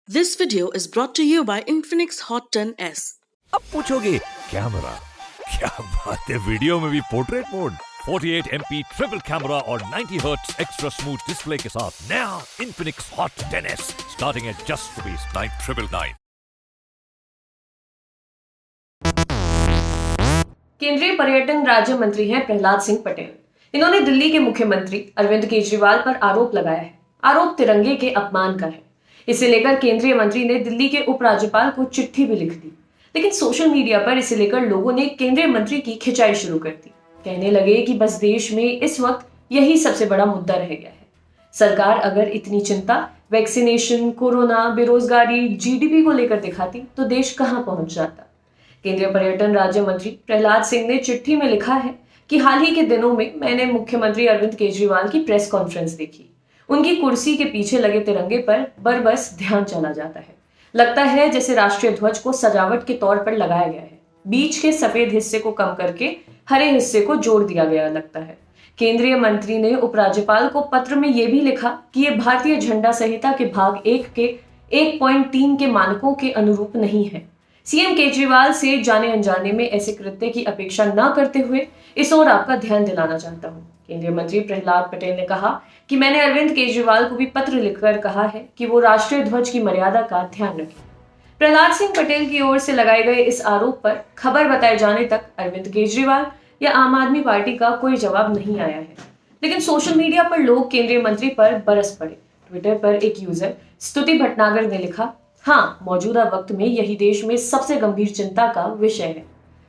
This video is brought to you by Infinix Hot 10s. अब पूछोगे camera, क्या बात है, वीडियो में भी portrait mode, 48 MP triple camera और 90 हर्ट्ज एक्स्ट्रा स्मूथ डिस्प्ले के साथ नया Infinix Hot 10s starting at just ₹9,999। केंद्रीय पर्यटन राज्य मंत्री हैं प्रहलाद सिंह पटेल। इन्होंने दिल्ली के मुख्यमंत्री अरविंद केजरीवाल पर आरोप लगाया है। आरोप तिरंगे के अपमान का है। इसे लेकर केंद्रीय मंत्री ने दिल्ली के उपराज्यपाल को चिट्ठी भी लिख दी, लेकिन सोशल मीडिया पर इसे लेकर लोगों ने केंद्रीय मंत्री की खिंचाई शुरू कर दी। कहने लगे कि बस देश में इस वक्त यही सबसे बड़ा मुद्दा रह गया है। सरकार अगर इतनी चिंता वैक्सीनेशन, कोरोना, बेरोजगारी, जीडीपी को लेकर दिखाती तो देश कहां पहुंच जाता। केंद्रीय पर्यटन राज्य मंत्री प्रहलाद सिंह ने चिट्ठी में लिखा है कि हाल ही के दिनों में मैंने मुख्यमंत्री अरविंद केजरीवाल की प्रेस कॉन्फ्रेंस देखी। उनकी कुर्सी के पीछे लगे तिरंगे पर बस ध्यान चला जाता है। लगता है जैसे राष्ट्रीय ध्वज को सजावट के तौर पर लगाया गया है। बीच के सफेद हिस्से को कम करके हरे हिस्से को जोड़ दिया गया लगता है। केंद्रीय मंत्री ने उपराज्यपाल को पत्र में यह भी लिखा कि यह भारतीय झंडा संहिता के भाग 1 के 1.3 के मानकों के अनुरूप नहीं है। सीएम केजरीवाल से जाने अनजाने में ऐसे कृत्य की अपेक्षा न करते हुए इस ओर आपका ध्यान दिलाना चाहता हूं। केंद्रीय मंत्री प्रहलाद पटेल ने कहा कि मैंने अरविंद केजरीवाल को भी पत्र लिखकर कहा है कि वो राष्ट्रीय ध्वज की मर्यादा का ध्यान रखें। प्रहलाद सिंह पटेल की ओर से लगाए गए इस आरोप पर खबर बताए जाने तक अरविंद केजरीवाल या आम आदमी पार्टी का कोई जवाब नहीं आया है, लेकिन सोशल मीडिया पर लोग केंद्रीय मंत्री पर बरस पड़े। ट्विटर पर एक यूजर स्तुति भटनागर ने लिखा, हाँ, मौजूदा वक्त में यही देश में सबसे गंभीर चिंता का विषय है।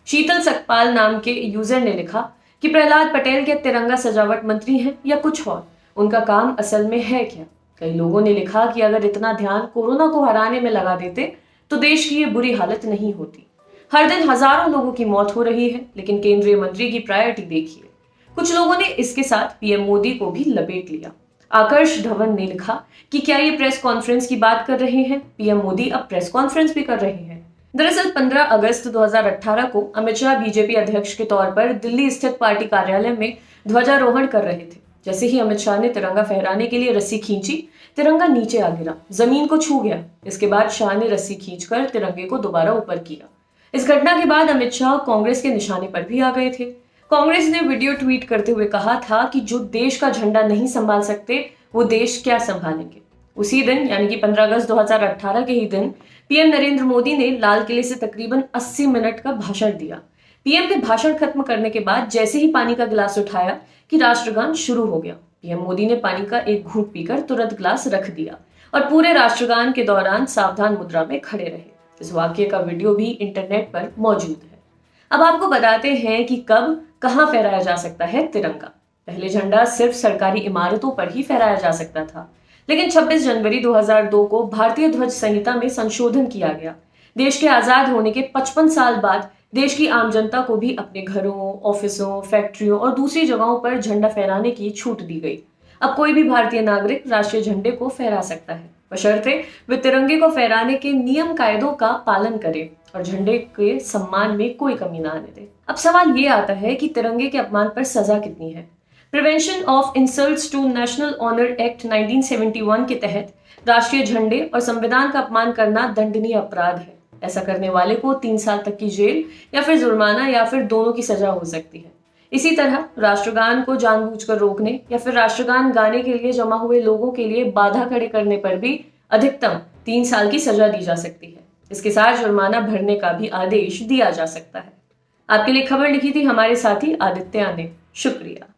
शीतल सकपाल नाम के यूजर ने लिखा कि प्रहलाद पटेल के तिरंगा सजावट मंत्री हैं या कुछ और, उनका काम असल में है क्या। कई लोगों ने लिखा कि अगर इतना ध्यान कोरोना को हराने में लगा देते तो देश की ये बुरी हालत नहीं होती। हर दिन हजारों लोगों की मौत हो रही है, लेकिन केंद्रीय मंत्री की प्रायोरिटी देखिए। कुछ लोगों ने इसके साथ पीएम मोदी को भी लपेट लिया। आकर्ष धवन ने लिखा कि क्या ये प्रेस कॉन्फ्रेंस की बात कर रहे हैं, पीएम मोदी अब प्रेस कॉन्फ्रेंस भी कर रहे हैं। दरअसल 15 अगस्त 2018 को अमित शाह बीजेपी अध्यक्ष के तौर पर दिल्ली स्थित पार्टी कार्यालय में ध्वजारोहण कर रहे थे। जैसे ही अमित शाह ने तिरंगा फहराने के लिए रस्सी खींची, तिरंगा नीचे आ गिरा, जमीन को छू गया। इसके बाद शाह ने रस्सी खींचकर तिरंगे को दोबारा ऊपर किया। इस घटना के बाद अमित शाह कांग्रेस के निशाने पर भी आ गए थे। कांग्रेस ने वीडियो ट्वीट करते हुए कहा था कि जो देश का झंडा नहीं संभाल सकते वो देश क्या संभालेंगे। उसी दिन यानी कि 15 अगस्त 2018 के ही दिन पीएम नरेंद्र मोदी ने लाल किले से तकरीबन 80 मिनट का भाषण दिया। पीएम ने भाषण खत्म करने के बाद जैसे ही पानी का गिलास उठाया कि राष्ट्रगान शुरू हो गया। पीएम मोदी ने पानी का एक घूंट पीकर तुरंत गिलास रख दिया और पूरे राष्ट्रगान के दौरान सावधान मुद्रा में खड़े रहे। इस वाक्य का वीडियो भी इंटरनेट पर मौजूद है। अब आपको बताते हैं कि कब कहां फहराया जा सकता है तिरंगा। पहले झंडा सिर्फ सरकारी इमारतों पर ही फहराया जा सकता था, लेकिन 26 जनवरी 2002 को भारतीय ध्वज संहिता में संशोधन किया गया। देश के आजाद होने के 55 साल बाद देश की आम जनता को भी अपने घरों, ऑफिसों, फैक्ट्रियों और दूसरी जगहों पर झंडा फहराने की छूट दी गई। अब कोई भी भारतीय नागरिक राष्ट्रीय झंडे को फहरा सकता है, बशर्ते वे तिरंगे को फहराने के नियम कायदों का पालन करे और झंडे के सम्मान में कोई कमी ना आने दे। अब सवाल ये आता है कि तिरंगे के अपमान पर सजा कितनी है। Prevention of insults to national honour act 1971 के तहत राष्ट्रीय झंडे और संविधान का अपमान करना दंडनीय अपराध है। ऐसा करने वाले को 3 साल तक की जेल या फिर जुर्माना या फिर दोनों की सजा हो सकती है। इसी तरह राष्ट्रगान को जानबूझकर रोकने या फिर राष्ट्रगान गाने के लिए जमा हुए लोगों के लिए बाधा खड़े करने पर भी अधिकतम 3 साल की सजा दी जा सकती है। इसके साथ जुर्माना भरने का भी आदेश दिया जा सकता है। आपके लिए खबर लिखी थी हमारे साथी आदित्य ने। शुक्रिया।